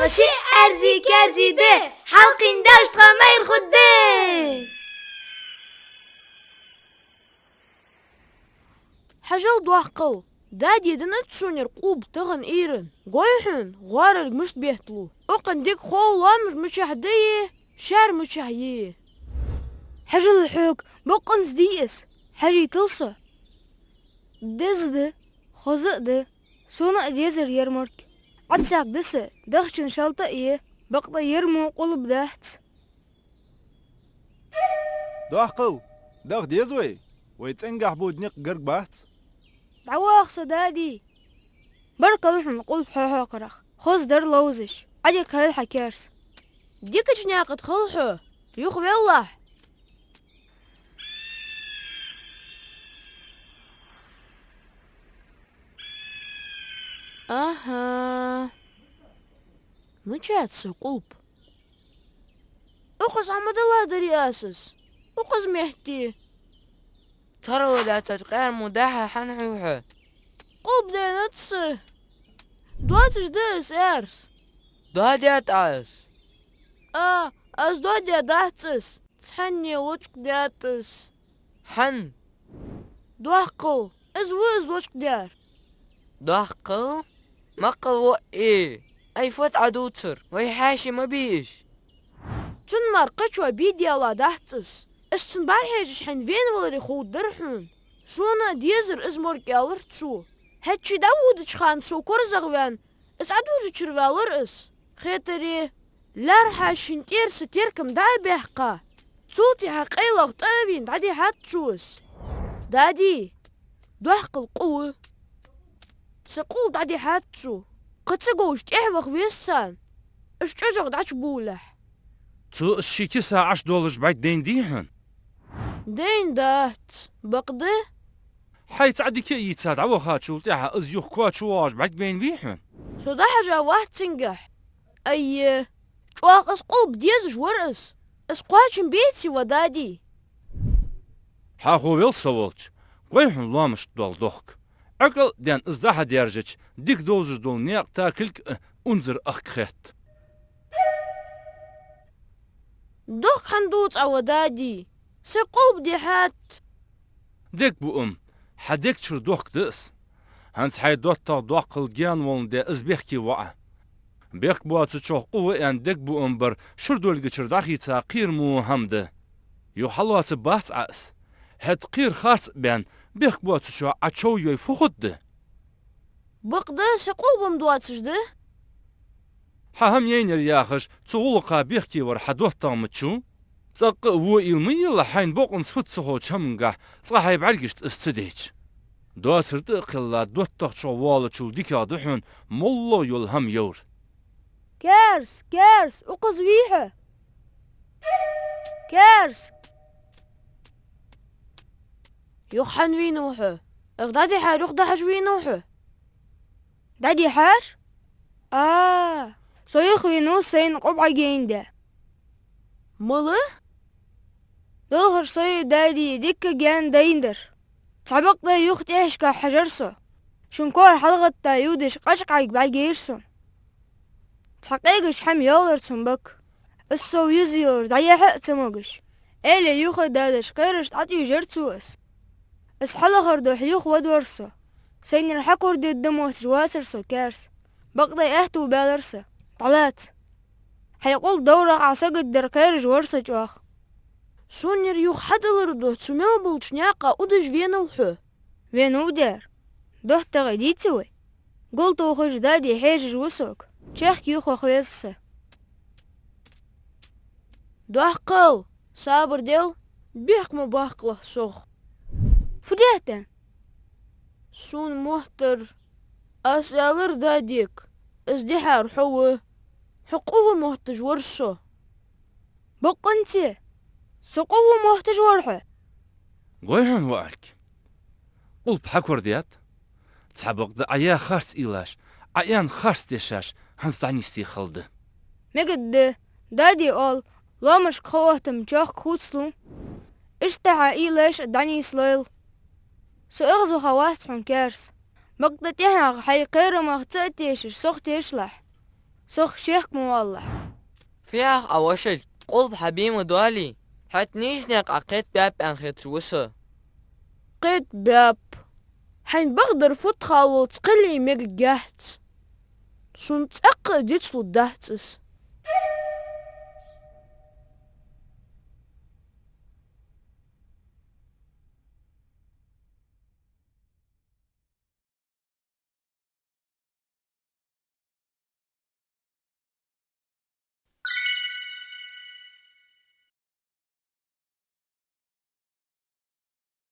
شي أرزي كارزي ده حلقين داشت غمير خده حاجة ضحقل دادي دنت سونير قوب تغن إيرن قويحن غارل مش بيهتلو أقن ديك خول مش يهديه شار مش يهيه حاجة الحوك بقن زديس حاجة تلصى دز ده خزق ده سونا ديزر يرمرك عدساك دسة دخشن شالطة إيه بقضى يرمو قلب داحت ضحقل دغ ديزوي ويتنجح بودنيق قرق بات دعواق صدادي بركة روحن قلب حوحو قرخ خوز در لوزش عديك هاي الحكارس ديك جناقة خلحو يخوي الله أها مجات سقوب أقص عمد الله دري أسس أقص مهتي ترى ولا تتقال مداحة حنحوحة قوب ده نتسه دواتش دس إرس دهديات عاس أز دواتي داتس تحني وجك داتس حن دوحقل إز ويز وجك دار ضحقل مقل إيه أي فوت عدوتر ويحاشي ما بيش تنمر قشوة بيدي الله داتس استن بارحيجش حن فين ولري خود درحون سونا ديزر إزمور كالر تسو هاتشي داودش خان سو كورزغوان إس عدوج تشرفالر إس خيطري لارحا شنتير ستيركم داي بيحقا تسوتي حقيلغ طابين دادي حاتسوس دادي دوحق القوة سقول دادي حاتسو قد سقوش تحبخ ويسان إش تجغ داش بولح تو الشيكي ساعة $10 بعد دين ديهن دين دات بقده حيث عدي كي يتساد عوو خاتشو تاعها ازيوخ كواتشواج بعد بين فيهن سو دا حاجة واحد تنجح أي شواق إس قلب ديزش ورقس إس قواتشن بيتسي ودادي حاخو ويل سوالش قويحن لامش دول دوخك أقل ديان ازداها ديارجش ديك دوزش دول نياق تاكلك انزر أخخيت دوخ حندوت أو دادي سي قلب دي حات ديك بو حديك تشر دوخك دس هانس حي دوتا دوخ الجيان ولن دي ازبيخكي وقع بيخ بواتو تشوخ قوة يعني ديك بو بر شردول جتشر داخي تاقير مو همده يو حلوات بات عاس هاد قير خارت بان بيخ بواتو شو عشو يوي فخد ده بقده سي قلب مدواتش ده حهم يينر ياخش تغلقا بيخكي ور حدوتا متشو تق هو إلمي لحين بوقن سفت سخو شمنقح صاحي بعرقشت استديج دواتر دقلا دوتا شو والتشو ديكا دحون مولو يلهم يور كارس أقص ويحة كارس يخحن وينوحه اغدادي حار يخدحش وينوحه دادي حار صيخ وينو سين قبع جيندا ماله دولغر صي دادي ديك جان دايندر تعبق دا يخت إيشكا حجرسو شنكور حلقة دا يودش قشقايق باقيرسو تحقيقش حم يولر تنبك السو يزيور دا يحق تموغش إلي يوخي دادش قيرش تعطي جرتوس اس حلقر دو حيوخ ودورسو سين الحقور دي الدمو تجواسرسو كارس بقضي اهتو بالرسو طلات حيقول دورة عساقد در قيرش ورسو جواخ سونير يوخ حدلر دو تسميو بلچنياقا ودش فينوحو فينو دار دوه تغيديتوي قلتو خوش دادي حيجج وسوك تشيخ يوخو خويسسه دوه قل صابر ديل بيحك مباقله سوخ فديتن سون مهتر أسألر داديك ازدحار حقوه مهتج ورسو بقنتي سقوه مهتج ورحه قويحن وقالك قلب حكور ديات تحبق دا ايا خارس إيلاش ايان خارس ديشاش هنس دانيستي خلده مجد دادي قال لا مش خوهتم جاخ كوتسلو اشتحى إيلاش داني سليل سأغزو خوات من كارس بقدت يحنق حي قير ما اختأتيش سوخ تيشلح سوخ شيخ موالح فيها أوشل قلب حبيم دوالي حت نيسنك عقيت باب أنخيت وسا قيت باب حين بقدر فتخا وتقلي ميق جاهت سنت أقل ديت صدهتس